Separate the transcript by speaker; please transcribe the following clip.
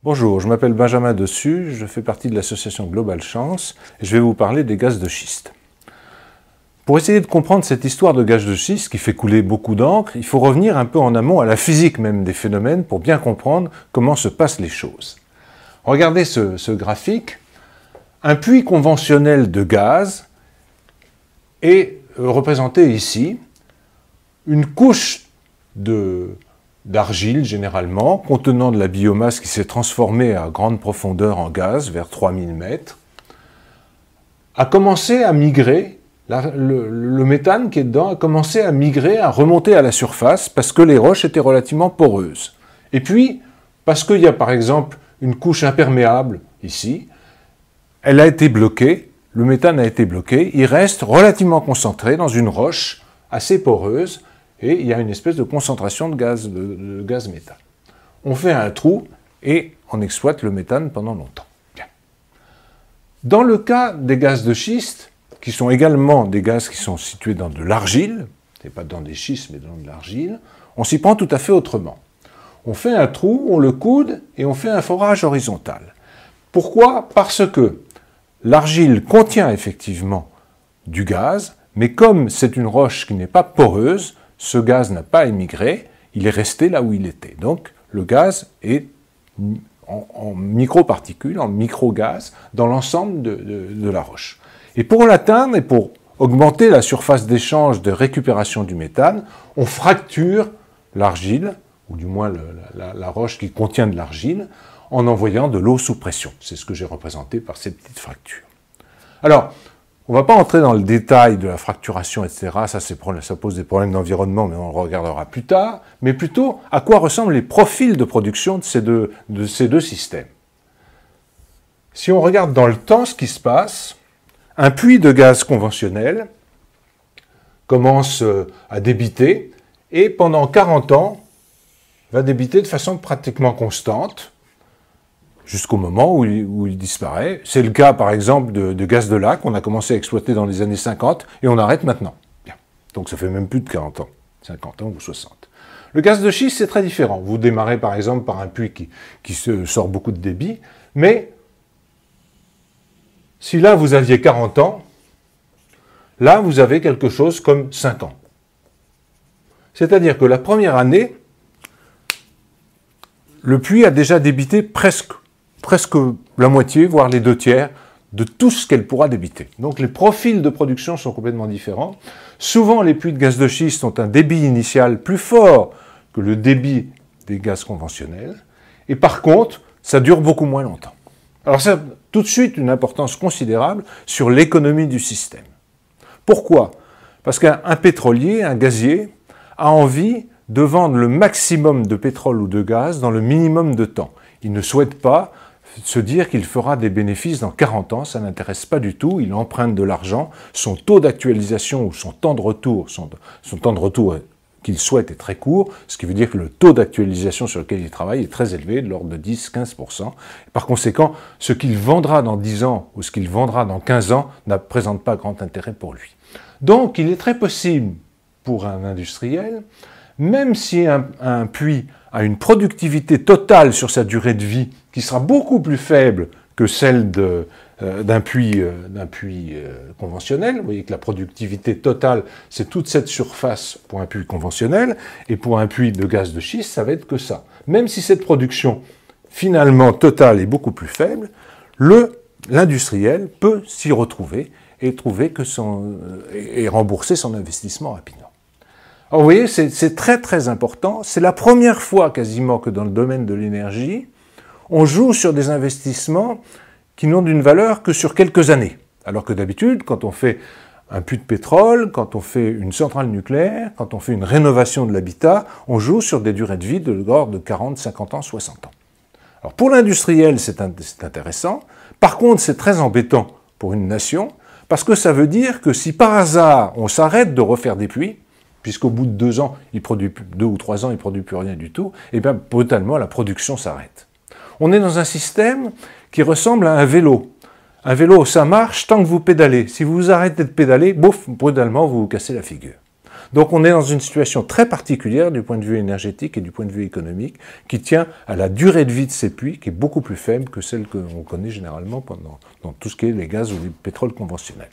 Speaker 1: Bonjour, je m'appelle Benjamin Dessus, je fais partie de l'association Global Chance et je vais vous parler des gaz de schiste. Pour essayer de comprendre cette histoire de gaz de schiste qui fait couler beaucoup d'encre, il faut revenir un peu en amont à la physique même des phénomènes pour bien comprendre comment se passent les choses. Regardez ce graphique. Un puits conventionnel de gaz est représenté ici. Une couche d'argile, généralement, contenant de la biomasse qui s'est transformée à grande profondeur en gaz, vers 3000 mètres, a commencé à migrer, le méthane qui est dedans a commencé à migrer, à remonter à la surface, parce que les roches étaient relativement poreuses. Et puis, parce qu'il y a par exemple une couche imperméable, ici, elle a été bloquée, le méthane a été bloqué, il reste relativement concentré dans une roche assez poreuse, et il y a une espèce de concentration de gaz méthane. On fait un trou et on exploite le méthane pendant longtemps. Bien. Dans le cas des gaz de schiste, qui sont également des gaz qui sont situés dans de l'argile, ce n'est pas dans des schistes mais dans de l'argile, on s'y prend tout à fait autrement. On fait un trou, on le coude et on fait un forage horizontal. Pourquoi? Parce que l'argile contient effectivement du gaz, mais comme c'est une roche qui n'est pas poreuse, ce gaz n'a pas émigré, il est resté là où il était. Donc le gaz est en microparticules, en microgaz, dans l'ensemble de la roche. Et pour l'atteindre et pour augmenter la surface d'échange de récupération du méthane, on fracture l'argile, ou du moins la roche qui contient de l'argile, en envoyant de l'eau sous pression. C'est ce que j'ai représenté par ces petites fractures. Alors, on ne va pas entrer dans le détail de la fracturation, etc. Ça pose des problèmes d'environnement, mais on le regardera plus tard. Mais plutôt, à quoi ressemblent les profils de production de ces deux systèmes. Si on regarde dans le temps ce qui se passe, un puits de gaz conventionnel commence à débiter et pendant 40 ans va débiter de façon pratiquement constante, jusqu'au moment où il disparaît. C'est le cas, par exemple, de gaz de lac, qu'on a commencé à exploiter dans les années 50, et on arrête maintenant. Bien. Donc ça fait même plus de 40 ans, 50 ans ou 60. Le gaz de schiste, c'est très différent. Vous démarrez, par exemple, par un puits qui sort beaucoup de débit, mais si là, vous aviez 40 ans, là, vous avez quelque chose comme 5 ans. C'est-à-dire que la première année, le puits a déjà débité presque la moitié, voire les 2/3 de tout ce qu'elle pourra débiter. Donc les profils de production sont complètement différents. Souvent, les puits de gaz de schiste ont un débit initial plus fort que le débit des gaz conventionnels. Et par contre, ça dure beaucoup moins longtemps. Alors ça a tout de suite une importance considérable sur l'économie du système. Pourquoi? Parce qu'un pétrolier, un gazier, a envie de vendre le maximum de pétrole ou de gaz dans le minimum de temps. Il ne souhaite pas se dire qu'il fera des bénéfices dans 40 ans, ça n'intéresse pas du tout, il emprunte de l'argent, son taux d'actualisation ou son temps de retour qu'il souhaite est très court, ce qui veut dire que le taux d'actualisation sur lequel il travaille est très élevé, de l'ordre de 10-15%. Par conséquent, ce qu'il vendra dans 10 ans ou ce qu'il vendra dans 15 ans ne présente pas grand intérêt pour lui. Donc, il est très possible pour un industriel, même si un puits a une productivité totale sur sa durée de vie qui sera beaucoup plus faible que celle d'un puits conventionnel. Vous voyez que la productivité totale, c'est toute cette surface pour un puits conventionnel, et pour un puits de gaz de schiste, ça va être que ça. Même si cette production, finalement, totale est beaucoup plus faible, l'industriel peut s'y retrouver et et rembourser son investissement rapidement. Alors vous voyez, c'est très très important. C'est la première fois quasiment que dans le domaine de l'énergie, on joue sur des investissements qui n'ont d'une valeur que sur quelques années. Alors que d'habitude, quand on fait un puits de pétrole, quand on fait une centrale nucléaire, quand on fait une rénovation de l'habitat, on joue sur des durées de vie de l'ordre de 40, 50 ans, 60 ans. Alors pour l'industriel, c'est intéressant. Par contre, c'est très embêtant pour une nation, parce que ça veut dire que si par hasard on s'arrête de refaire des puits, puisqu'au bout de 2 ans, 2 ou 3 ans, il ne produit plus rien du tout, et bien brutalement, la production s'arrête. On est dans un système qui ressemble à un vélo. Un vélo, ça marche tant que vous pédalez. Si vous vous arrêtez de pédaler, bouf, brutalement, vous vous cassez la figure. Donc on est dans une situation très particulière du point de vue énergétique et du point de vue économique, qui tient à la durée de vie de ces puits, qui est beaucoup plus faible que celle que l'on connaît généralement dans tout ce qui est les gaz ou les pétroles conventionnels.